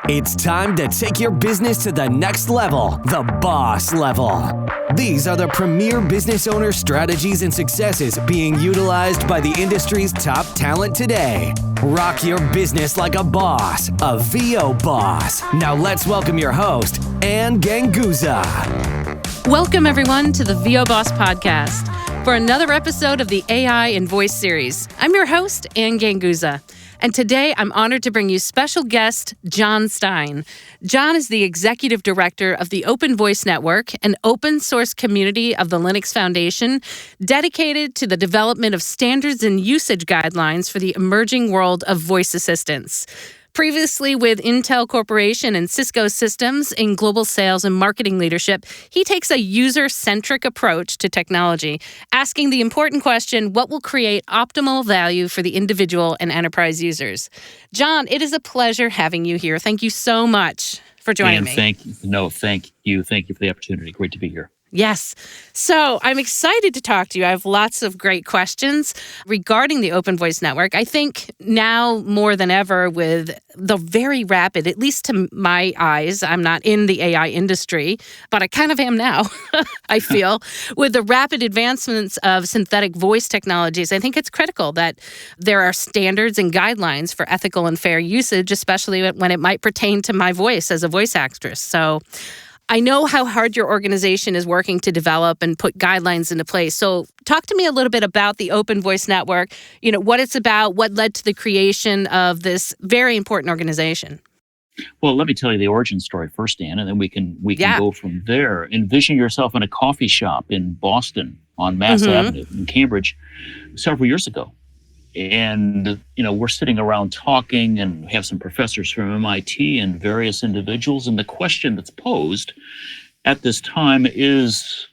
It's time to take your business to the next level, the boss level. These are the premier business owner strategies and successes being utilized by the industry's top talent today. Rock your business like a boss, a VO boss. Now let's welcome your host, Ann Ganguza. Welcome everyone to the VO Boss Podcast for another episode of the AI and Voice series. I'm your host, Ann Ganguza. And today, I'm honored to bring you special guest, Jon Stine. Jon is the executive director of the Open Voice Network, an open source community of the Linux Foundation, dedicated to the development of standards and usage guidelines for the emerging world of voice assistants. Previously with Intel Corporation and Cisco Systems in global sales and marketing leadership, he takes a user-centric approach to technology, asking the important question, what will create optimal value for the individual and enterprise users? Jon, it is a pleasure having you here. Thank you so much for joining me. Thank you. Thank you for the opportunity. Great to be here. Yes. So I'm excited to talk to you. I have lots of great questions regarding the Open Voice Network. I think now more than ever with the very rapid, at least to my eyes, I'm not in the AI industry, but I kind of am now, I feel, with the rapid advancements of synthetic voice technologies, I think it's critical that there are standards and guidelines for ethical and fair usage, especially when it might pertain to my voice as a voice actress. So I know how hard your organization is working to develop and put guidelines into place. So talk to me a little bit about the Open Voice Network, what it's about, what led to the creation of this very important organization. Well, let me tell you the origin story first, Ann, and then we can go from there. Envision yourself in a coffee shop in Boston on Mass Avenue in Cambridge several years ago. And, we're sitting around talking and have some professors from MIT and various individuals. And the question that's posed at this time is,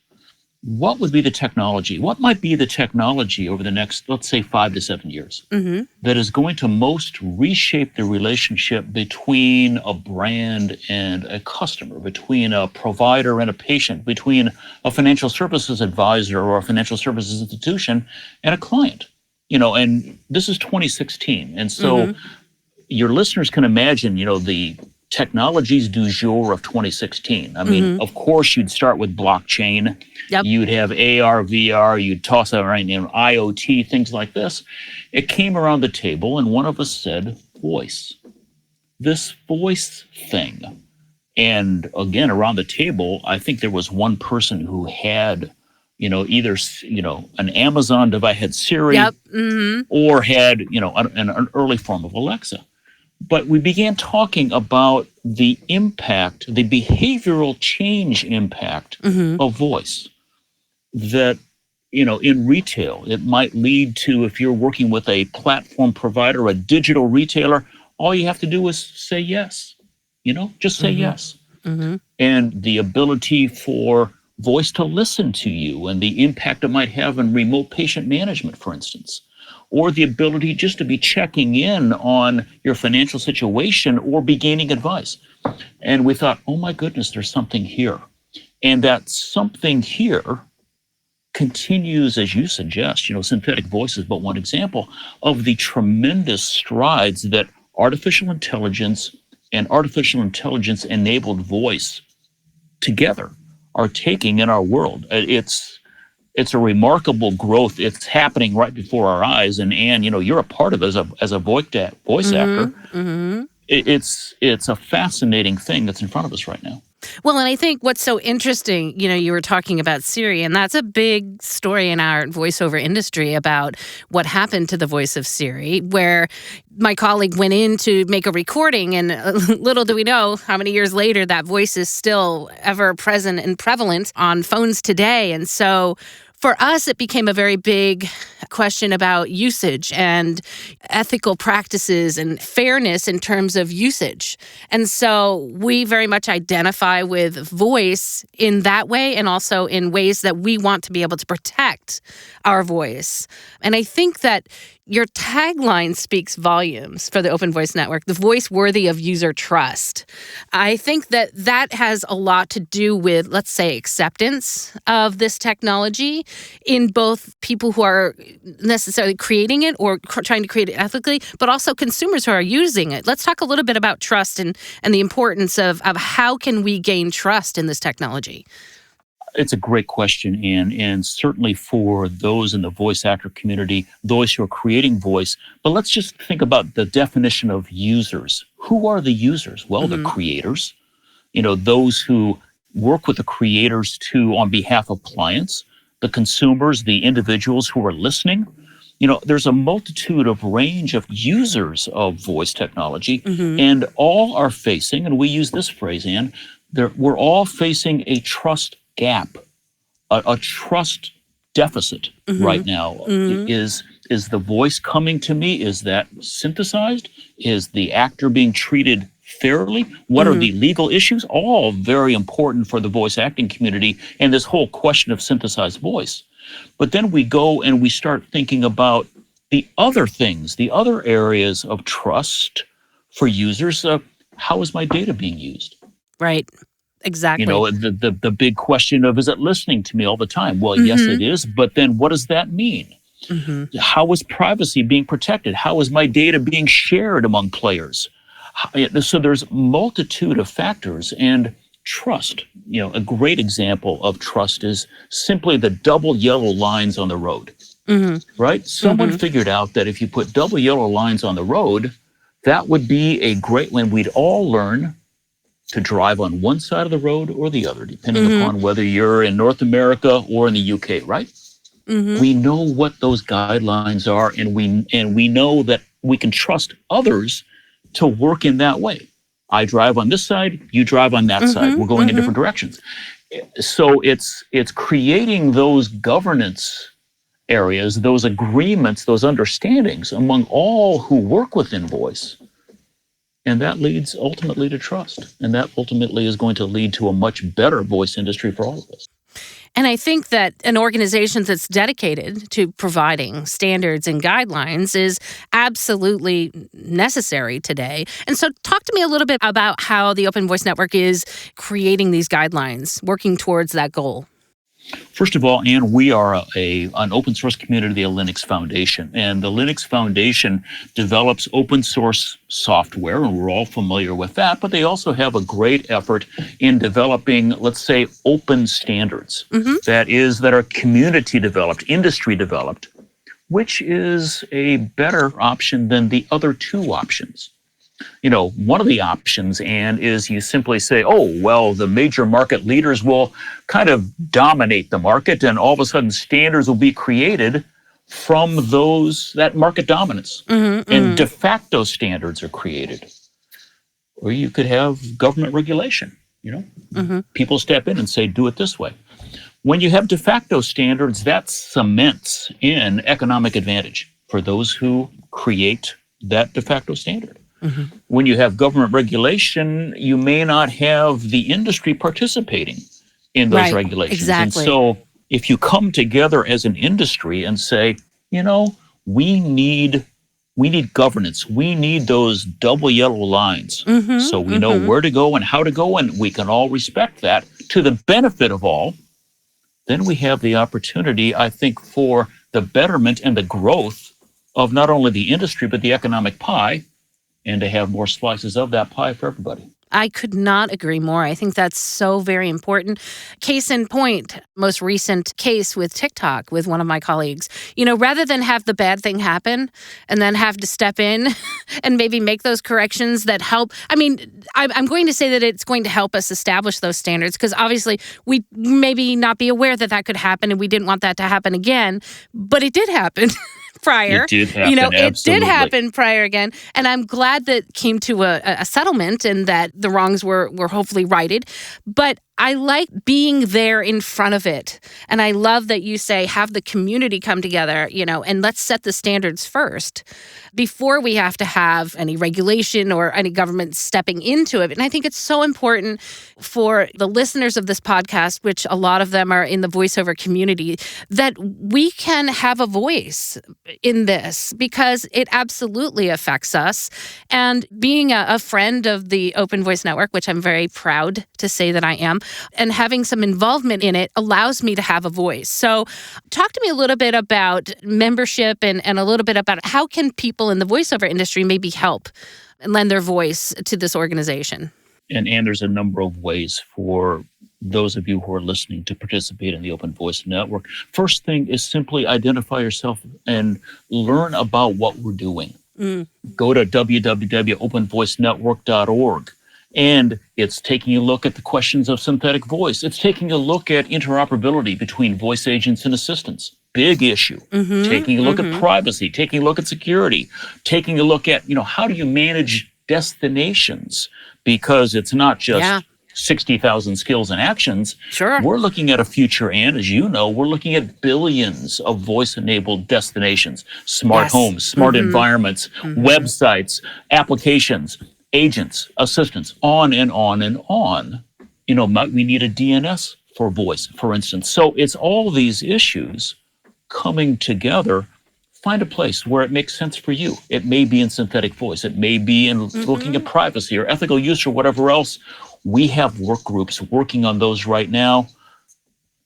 what would be the technology? What might be the technology over the next, let's say, 5 to 7 years that is going to most reshape the relationship between a brand and a customer, between a provider and a patient, between a financial services advisor or a financial services institution and a client? And this is 2016. And so your listeners can imagine, the technologies du jour of 2016. I mean, of course, you'd start with blockchain. Yep. You'd have AR, VR, you'd toss out IoT, things like this. It came around the table and one of us said, voice. This voice thing. And again, around the table, I think there was one person who had either, an Amazon device, had Siri, or had, an early form of Alexa. But we began talking about the impact, the behavioral change impact of voice that, in retail, it might lead to, if you're working with a platform provider, a digital retailer, all you have to do is say yes, just say yes. And the ability for voice to listen to you and the impact it might have on remote patient management, for instance, or the ability just to be checking in on your financial situation or be gaining advice. And we thought, oh my goodness, there's something here. And that something here continues, as you suggest, synthetic voice is but one example of the tremendous strides that artificial intelligence and artificial intelligence enabled voice together are taking in our world. It's a remarkable growth. It's happening right before our eyes. And Ann, you're a part of it as a voice actor. It's a fascinating thing that's in front of us right now. Well, and I think what's so interesting, you were talking about Siri, and that's a big story in our voiceover industry about what happened to the voice of Siri, where my colleague went in to make a recording, and little do we know how many years later that voice is still ever present and prevalent on phones today. And so for us, it became a very big question about usage and ethical practices and fairness in terms of usage. And so we very much identify with voice in that way and also in ways that we want to be able to protect our voice. And I think that Your tagline speaks volumes for the Open Voice Network, the voice worthy of user trust. I think that has a lot to do with, let's say, acceptance of this technology in both people who are necessarily creating it or trying to create it ethically, but also consumers who are using it. Let's talk a little bit about trust and the importance of how can we gain trust in this technology. It's a great question, and certainly for those in the voice actor community, those who are creating voice. But let's just think about the definition of users. Who are the users? Well, the creators, those who work with the creators on behalf of clients, the consumers, the individuals who are listening. There's a multitude of range of users of voice technology, and all are facing, and we use this phrase, Ann, we're all facing a trust gap, a trust deficit right now. Is the voice coming to me? Is that synthesized? Is the actor being treated fairly? What are the legal issues? All very important for the voice acting community and this whole question of synthesized voice. But then we go and we start thinking about the other things, the other areas of trust for users. How is my data being used? Right. Exactly. The big question of, is it listening to me all the time? Well, yes, it is. But then what does that mean? How is privacy being protected? How is my data being shared among players? So there's multitude of factors, and trust, a great example of trust is simply the double yellow lines on the road, right? Someone figured out that if you put double yellow lines on the road, that would be a great when we'd all learn to drive on one side of the road or the other, depending upon whether you're in North America or in the UK, right? We know what those guidelines are, and we know that we can trust others to work in that way. I drive on this side, you drive on that side. We're going in different directions. So it's creating those governance areas, those agreements, those understandings among all who work within voice. And that leads ultimately to trust. And that ultimately is going to lead to a much better voice industry for all of us. And I think that an organization that's dedicated to providing standards and guidelines is absolutely necessary today. And so talk to me a little bit about how the Open Voice Network is creating these guidelines, working towards that goal. First of all, Ann, we are an open source community, the Linux Foundation. And the Linux Foundation develops open source software, and we're all familiar with that. But they also have a great effort in developing, let's say, open standards. That are community developed, industry developed, which is a better option than the other two options. One of the options, Ann, is you simply say, oh, well, the major market leaders will kind of dominate the market, and all of a sudden standards will be created from that market dominance. And de facto standards are created. Or you could have government regulation, People step in and say, do it this way. When you have de facto standards, that cements in economic advantage for those who create that de facto standard. When you have government regulation, you may not have the industry participating in those regulations. Exactly. And so if you come together as an industry and say, we need governance, we need those double yellow lines so we know where to go and how to go, and we can all respect that to the benefit of all, then we have the opportunity, I think, for the betterment and the growth of not only the industry, but the economic pie, and to have more slices of that pie for everybody. I could not agree more. I think that's so very important. Case in point, most recent case with TikTok with one of my colleagues. Rather than have the bad thing happen and then have to step in and maybe make those corrections that help. I mean, I'm going to say that it's going to help us establish those standards because obviously we maybe not be aware that could happen and we didn't want that to happen again, but it did happen. Prior. It did happen, it did happen prior again. And I'm glad that came to a settlement and that the wrongs were hopefully righted. But I like being there in front of it. And I love that you say, have the community come together, and let's set the standards first before we have to have any regulation or any government stepping into it. And I think it's so important for the listeners of this podcast, which a lot of them are in the voiceover community, that we can have a voice in this because it absolutely affects us. And being a friend of the Open Voice Network, which I'm very proud to say that I am, and having some involvement in it allows me to have a voice. So talk to me a little bit about membership and a little bit about how can people in the voiceover industry maybe help and lend their voice to this organization. And there's a number of ways for those of you who are listening to participate in the Open Voice Network. First thing is simply identify yourself and learn about what we're doing. Go to www.openvoicenetwork.org. And it's taking a look at the questions of synthetic voice. It's taking a look at interoperability between voice agents and assistants. Big issue. Taking a look at privacy, taking a look at security, taking a look at, how do you manage destinations? Because it's not just 60,000 skills and actions. Sure. We're looking at a future, and as you know, we're looking at billions of voice-enabled destinations, smart homes, smart environments, websites, applications, agents, assistants, on and on and on. We need a DNS for voice, for instance. So it's all these issues coming together. Find a place where it makes sense for you. It may be in synthetic voice. It may be in looking at privacy or ethical use or whatever else. We have work groups working on those right now.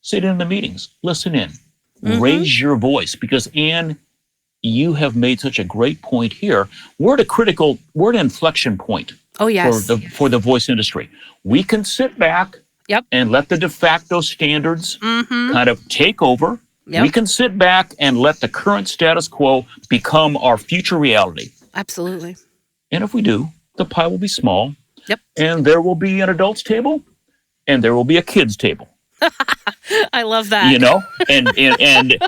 Sit in the meetings. Listen in. Raise your voice because, Anne, you have made such a great point here. We're at an inflection point for the voice industry. We can sit back and let the de facto standards kind of take over. We can sit back and let the current status quo become our future reality. Absolutely. And if we do, the pie will be small. Yep. And there will be an adults table and there will be a kids table. I love that. And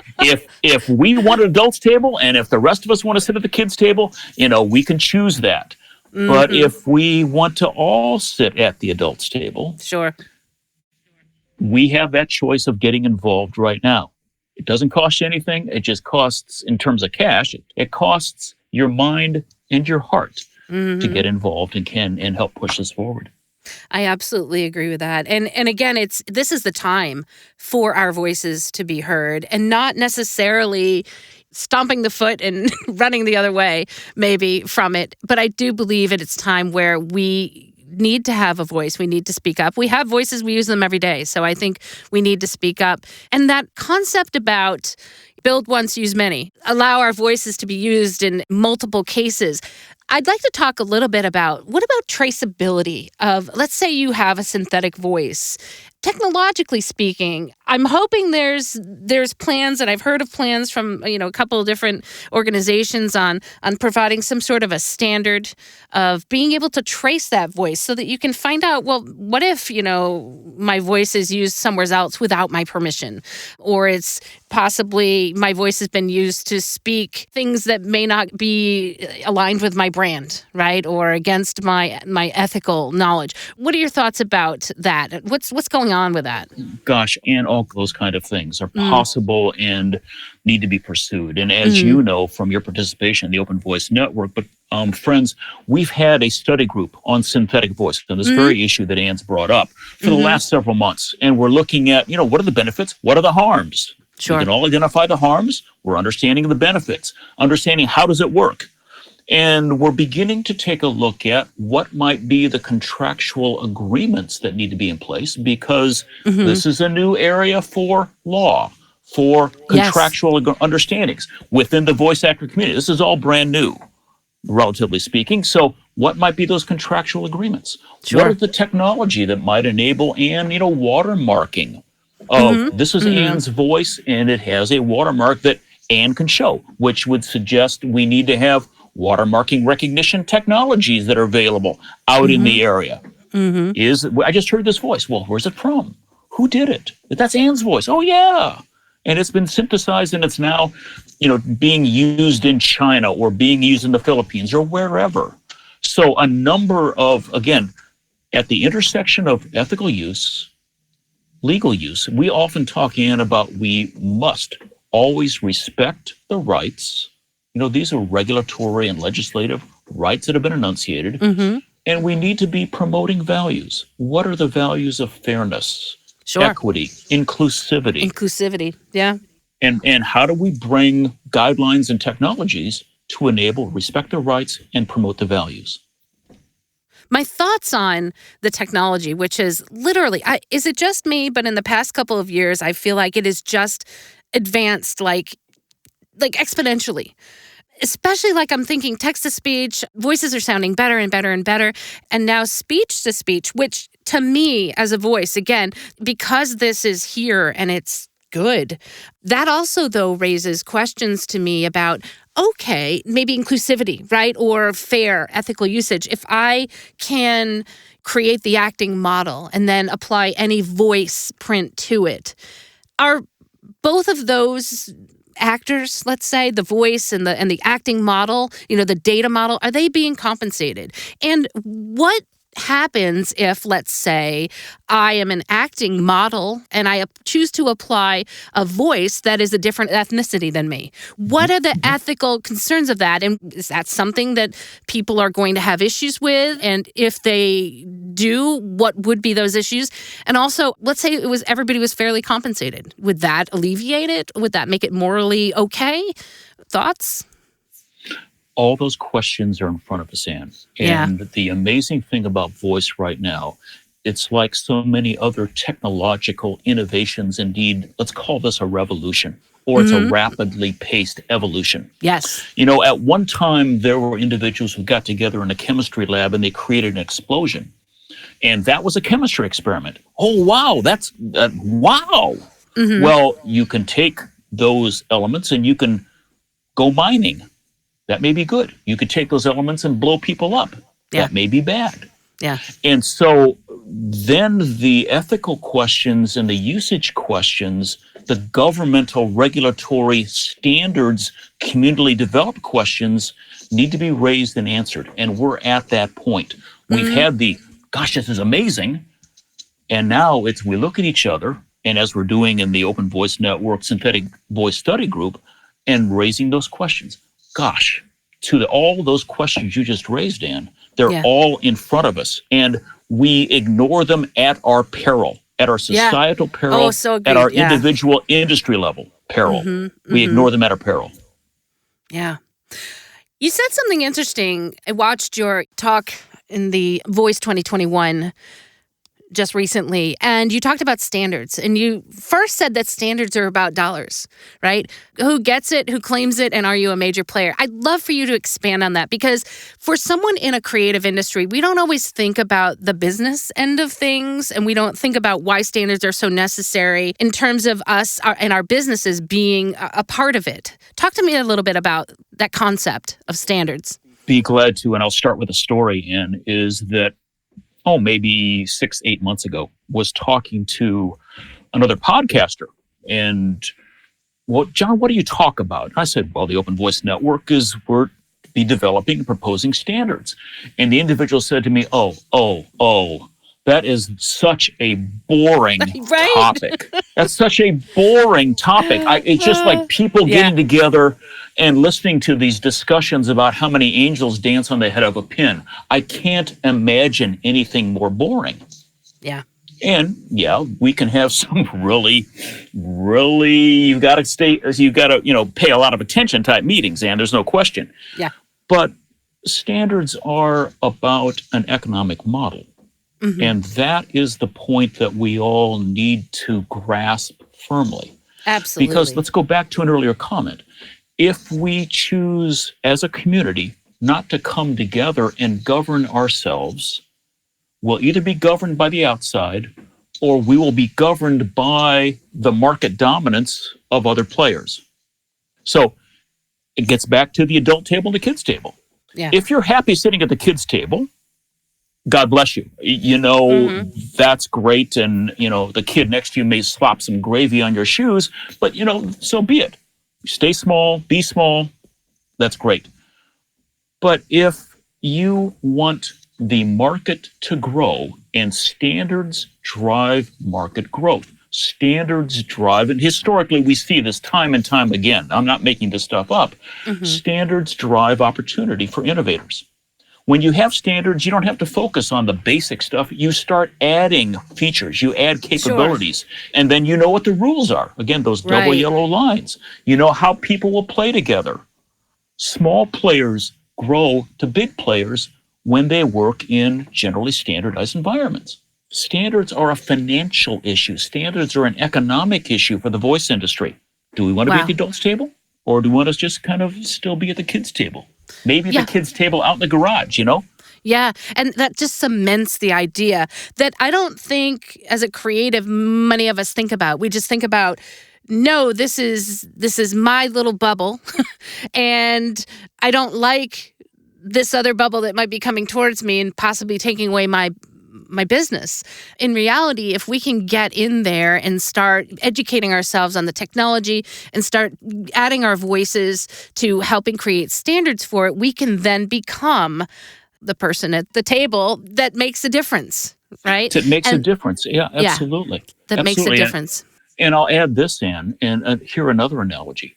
if we want an adults table and if the rest of us want to sit at the kids table, we can choose that. But if we want to all sit at the adults table, sure, we have that choice of getting involved right now. It doesn't cost you anything. It just costs, in terms of cash, it costs your mind and your heart to get involved and help push this forward. I absolutely agree with that. And again, this is the time for our voices to be heard and not necessarily stomping the foot and running the other way, maybe, from it. But I do believe it's time where we need to have a voice. We need to speak up. We have voices. We use them every day. So I think we need to speak up. And that concept about build once, use many, allow our voices to be used in multiple cases. I'd like to talk a little bit about, what about traceability of, let's say you have a synthetic voice. Technologically speaking, I'm hoping there's plans, and I've heard of plans from a couple of different organizations on providing some sort of a standard of being able to trace that voice so that you can find out, well, what if my voice is used somewhere else without my permission, or it's possibly my voice has been used to speak things that may not be aligned with my brand, right, or against my ethical knowledge. What are your thoughts about that? What's going on with that? Gosh, and all those kind of things are possible and need to be pursued. And as you know from your participation in the Open Voice Network, but friends, we've had a study group on synthetic voice on this very issue that Anne's brought up for the last several months. And we're looking at, what are the benefits? What are the harms? Sure. We can all identify the harms. We're understanding the benefits, understanding how does it work. And we're beginning to take a look at what might be the contractual agreements that need to be in place, because this is a new area for law, for contractual understandings within the voice actor community. This is all brand new, relatively speaking. So what might be those contractual agreements? Sure. What is the technology that might enable watermarking of this is Anne's voice, and it has a watermark that Anne can show, which would suggest we need to have watermarking recognition technologies that are available out in the area. I just heard this voice. Well, where's it from? Who did it? That's Anne's voice. Oh, yeah. And it's been synthesized and it's now, being used in China or being used in the Philippines or wherever. So a number of, again, at the intersection of ethical use legal use, we often talk about we must always respect the rights. These are regulatory and legislative rights that have been enunciated. Mm-hmm. And we need to be promoting values. What are the values of fairness, Sure. equity, inclusivity? Inclusivity, yeah. And how do we bring guidelines and technologies to enable, respect the rights, and promote the values? My thoughts on the technology, which is literally, is it just me? But in the past couple of years, I feel like it is just advanced like exponentially. Especially like I'm thinking text to speech, voices are sounding better and better and better. And now speech to speech, which to me as a voice, again, because this is here and it's good, that also though raises questions to me about, okay, maybe inclusivity, right? Or fair ethical usage. If I can create the acting model and then apply any voice print to it, are both of those actors, let's say, the voice and the acting model, the data model, are they being compensated? And what happens if, let's say, I am an acting model and I choose to apply a voice that is a different ethnicity than me? What are the ethical concerns of that? And is that something that people are going to have issues with? And if they do, what would be those issues? And also, let's say everybody was fairly compensated. Would that alleviate it? Would that make it morally okay? Thoughts? All those questions are in front of us, Anne. And the amazing thing about voice right now, it's like so many other technological innovations. Indeed, let's call this a revolution, or it's a rapidly paced evolution. Yes. At one time, there were individuals who got together in a chemistry lab and they created an explosion. And that was a chemistry experiment. Oh, wow, that's, wow. Mm-hmm. Well, you can take those elements and you can go mining. That may be good. You could take those elements and blow people up. Yeah. That may be bad. Yeah. And so then the ethical questions and the usage questions, the governmental regulatory standards, community developed questions need to be raised and answered. And we're at that point. We've had gosh, this is amazing. And now we look at each other, and as we're doing in the Open Voice Network Synthetic Voice Study Group, and raising those questions. Gosh, all those questions you just raised, Ann, they're all in front of us. And we ignore them at our peril, at our societal peril, at our individual industry level peril. We ignore them at our peril. Yeah. You said something interesting. I watched your talk in the Voice 2021 just recently, and you talked about standards. And you first said that standards are about dollars, right? Who gets it, who claims it, and are you a major player? I'd love for you to expand on that, because for someone in a creative industry, we don't always think about the business end of things, and we don't think about why standards are so necessary in terms of us and our businesses being a part of it. Talk to me a little bit about that concept of standards. Be glad to, and I'll start with a story, Ann, is that maybe 6-8 months ago, was talking to another podcaster. And, well, John, what do you talk about? And I said, well, the Open Voice Network we're developing and proposing standards. And the individual said to me, oh, that is such a boring topic. That's such a boring topic. It's just like people getting together and listening to these discussions about how many angels dance on the head of a pin. I can't imagine anything more boring. Yeah. And we can have some really, you've got to pay a lot of attention type meetings, and there's no question. Yeah. But standards are about an economic model. Mm-hmm. And that is the point that we all need to grasp firmly. Absolutely. Because let's go back to an earlier comment. If we choose as a community not to come together and govern ourselves, we'll either be governed by the outside or we will be governed by the market dominance of other players. So it gets back to the adult table and the kids' table. Yeah. If you're happy sitting at the kids' table, God bless you. That's great. And, the kid next to you may slop some gravy on your shoes, but, so be it. Stay small, be small. That's great. But if you want the market to grow, and standards drive market growth. Standards drive, and historically we see this time and time again. I'm not making this stuff up. Standards drive opportunity for innovators. When you have standards, you don't have to focus on the basic stuff. You start adding features, you add capabilities, and then you know what the rules are. Again, those double yellow lines. You know how people will play together. Small players grow to big players when they work in generally standardized environments. Standards are a financial issue. Standards are an economic issue for the voice industry. Do we want to be at the adults table? Or do we want to just kind of still be at the kids' table? Maybe the kids' table out in the garage, you know? Yeah, and that just cements the idea that I don't think as a creative many of us think about. We just think about, no, this is my little bubble and I don't like this other bubble that might be coming towards me and possibly taking away my business. In reality, if we can get in there and start educating ourselves on the technology and start adding our voices to helping create standards for it, we can then become the person at the table that makes a difference, right? It makes a difference. Yeah, absolutely. That makes a difference. And I'll add this in, and here another analogy.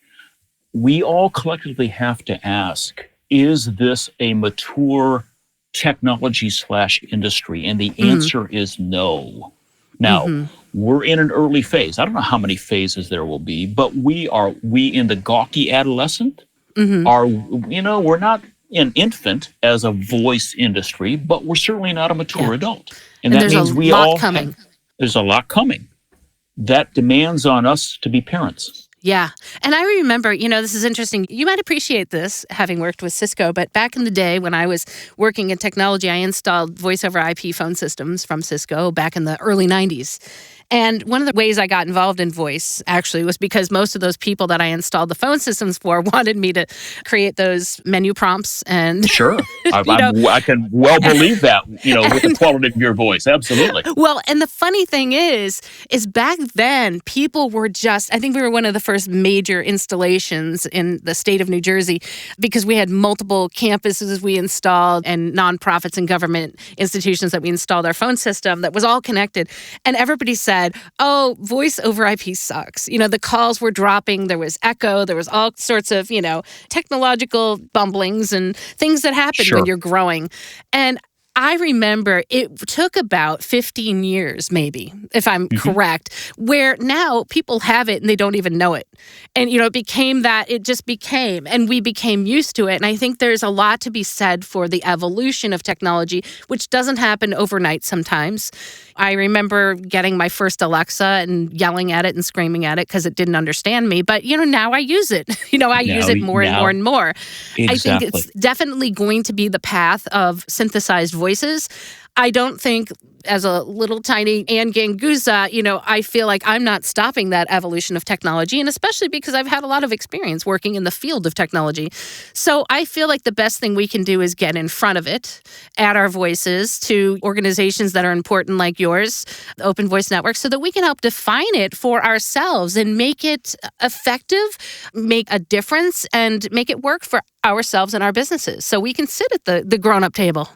We all collectively have to ask, is this a mature technology/industry? And the answer is no. Now, we're in an early phase. I don't know how many phases there will be, but we in the gawky adolescent are, we're not an infant as a voice industry, but we're certainly not a mature adult. And that means we all coming. There's a lot coming. That demands on us to be parents. Yeah. And I remember, this is interesting. You might appreciate this, having worked with Cisco, but back in the day when I was working in technology, I installed voice over IP phone systems from Cisco back in the early 90s. And one of the ways I got involved in voice actually was because most of those people that I installed the phone systems for wanted me to create those menu prompts. And sure, I can well believe that, with the quality of your voice. Absolutely. Well, and the funny thing is back then people were I think we were one of the first major installations in the state of New Jersey because we had multiple campuses we installed and nonprofits and government institutions that we installed our phone system that was all connected. And everybody said, oh, voice over IP sucks. The calls were dropping. There was echo. There was all sorts of, technological bumblings and things that happen when you're growing. And I remember it took about 15 years, maybe, if I'm correct, where now people have it and they don't even know it. And, it became that, it just became, and we became used to it. And I think there's a lot to be said for the evolution of technology, which doesn't happen overnight sometimes. I remember getting my first Alexa and yelling at it and screaming at it because it didn't understand me. But, now I use it. I use it more and more and more. Exactly. I think it's definitely going to be the path of synthesized voices. I don't think as a little tiny Ann Ganguza, I feel like I'm not stopping that evolution of technology, and especially because I've had a lot of experience working in the field of technology. So I feel like the best thing we can do is get in front of it, add our voices to organizations that are important like yours, the Open Voice Network, so that we can help define it for ourselves and make it effective, make a difference, and make it work for ourselves and our businesses so we can sit at the grown-up table.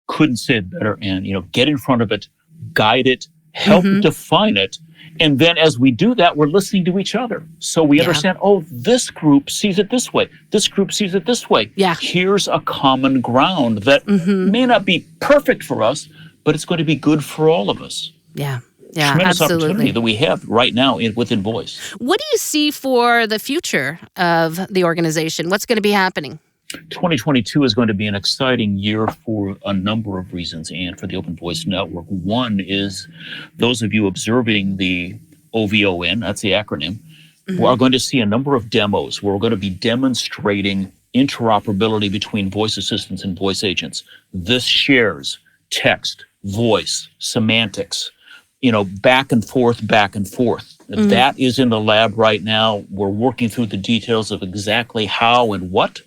Couldn't say it better. And, get in front of it, guide it, help define it. And then as we do that, we're listening to each other. So we understand, this group sees it this way. This group sees it this way. Yeah. Here's a common ground that may not be perfect for us, but it's going to be good for all of us. Yeah. Tremendous opportunity that we have right now within voice. What do you see for the future of the organization? What's going to be happening? 2022 is going to be an exciting year for a number of reasons, and for the Open Voice Network. One is those of you observing the OVON, that's the acronym, we are going to see a number of demos where we're going to be demonstrating interoperability between voice assistants and voice agents. This shares text, voice, semantics, back and forth, back and forth. That is in the lab right now. We're working through the details of exactly how and what.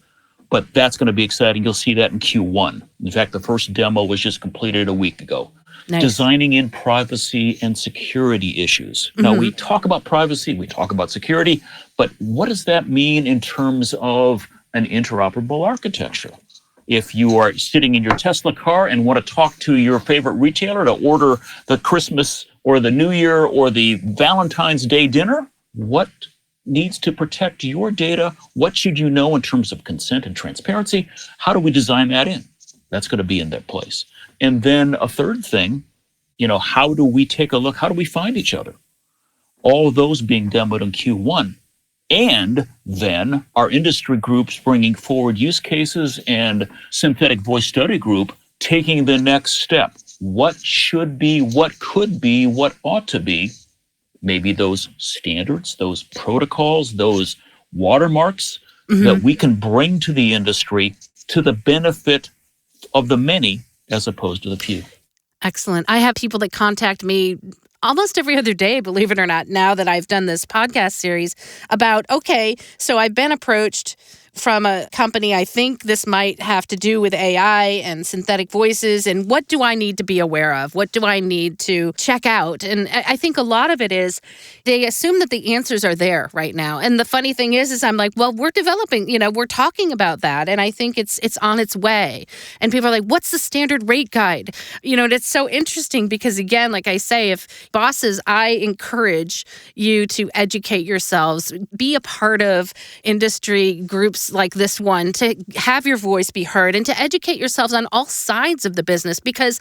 But that's going to be exciting. You'll see that in Q1. In fact, the first demo was just completed a week ago. Nice. Designing in privacy and security issues. Now, we talk about privacy, we talk about security, but what does that mean in terms of an interoperable architecture? if you are sitting in your Tesla car and want to talk to your favorite retailer to order the Christmas or the New Year or the Valentine's Day dinner, what needs to protect your data? What should you know in terms of consent and transparency? How do we design that in? That's going to be in their place. And then a third thing, how do we take a look? How do we find each other? All of those being demoed in Q1. And then our industry groups bringing forward use cases and synthetic voice study group taking the next step. What should be, what could be, what ought to be, maybe those standards, those protocols, those watermarks that we can bring to the industry to the benefit of the many as opposed to the few. Excellent. I have people that contact me almost every other day, believe it or not, now that I've done this podcast series about, okay, so I've been approached from a company, I think this might have to do with AI and synthetic voices, and what do I need to be aware of? What do I need to check out? And I think a lot of it is they assume that the answers are there right now. And the funny thing is I'm like, well, we're developing, we're talking about that, and I think it's on its way. And people are like, what's the standard rate guide? And it's so interesting because, again, like I say, if bosses, I encourage you to educate yourselves, be a part of industry groups like this one, to have your voice be heard and to educate yourselves on all sides of the business, because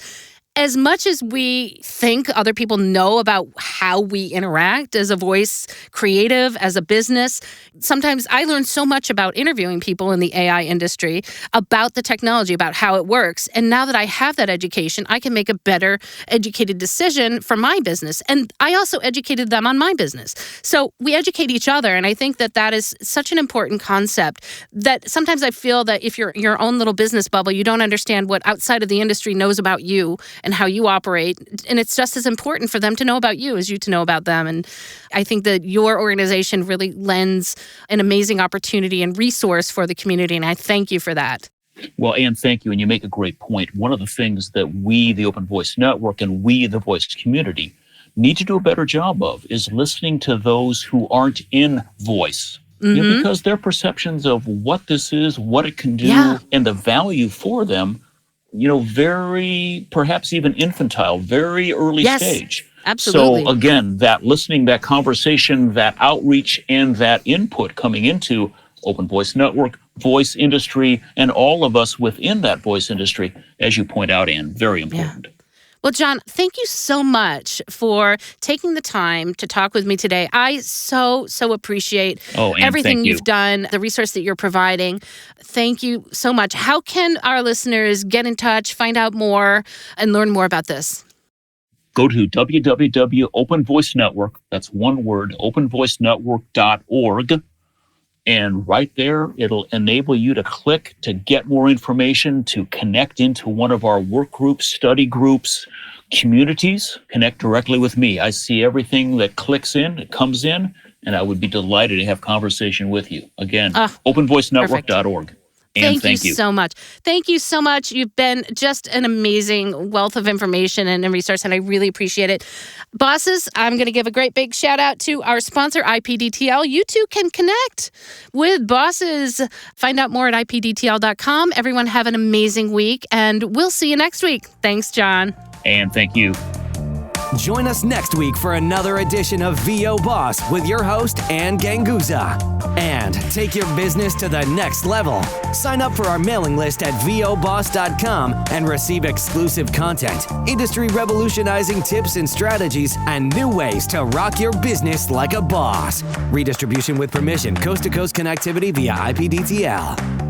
as much as we think other people know about how we interact as a voice creative, as a business, sometimes I learn so much about interviewing people in the AI industry about the technology, about how it works. And now that I have that education, I can make a better educated decision for my business. And I also educated them on my business. So we educate each other. And I think that that is such an important concept that sometimes I feel that if you're in your own little business bubble, you don't understand what outside of the industry knows about you and how you operate. And it's just as important for them to know about you as you to know about them. And I think that your organization really lends an amazing opportunity and resource for the community. And I thank you for that. Well, Anne, thank you. And you make a great point. One of the things that we, the Open Voice Network, and we, the voice community, need to do a better job of is listening to those who aren't in voice. Because their perceptions of what this is, what it can do, and the value for them, very, perhaps even infantile, very early stage. Absolutely. So again, that listening, that conversation, that outreach, and that input coming into Open Voice Network, voice industry, and all of us within that voice industry, as you point out, Anne, very important. Yeah. Well, Jon, thank you so much for taking the time to talk with me today. I so appreciate everything you've done, the resource that you're providing. Thank you so much. How can our listeners get in touch, find out more, and learn more about this? Go to www.openvoicenetwork, that's one word, openvoicenetwork.org. And right there, it'll enable you to click to get more information, to connect into one of our work groups, study groups, communities, connect directly with me. I see everything that clicks in, it comes in, and I would be delighted to have conversation with you. Again, openvoicenetwork.org. And thank you so much. Thank you so much. You've been just an amazing wealth of information and resource, and I really appreciate it. Bosses, I'm going to give a great big shout out to our sponsor, IPDTL. You too can connect with bosses. Find out more at ipdtl.com. Everyone have an amazing week, and we'll see you next week. Thanks, Jon. And thank you. Join us next week for another edition of VO Boss with your host, Anne Ganguza. And take your business to the next level. Sign up for our mailing list at voboss.com and receive exclusive content, industry revolutionizing tips and strategies, and new ways to rock your business like a boss. Redistribution with permission, coast-to-coast connectivity via IPDTL.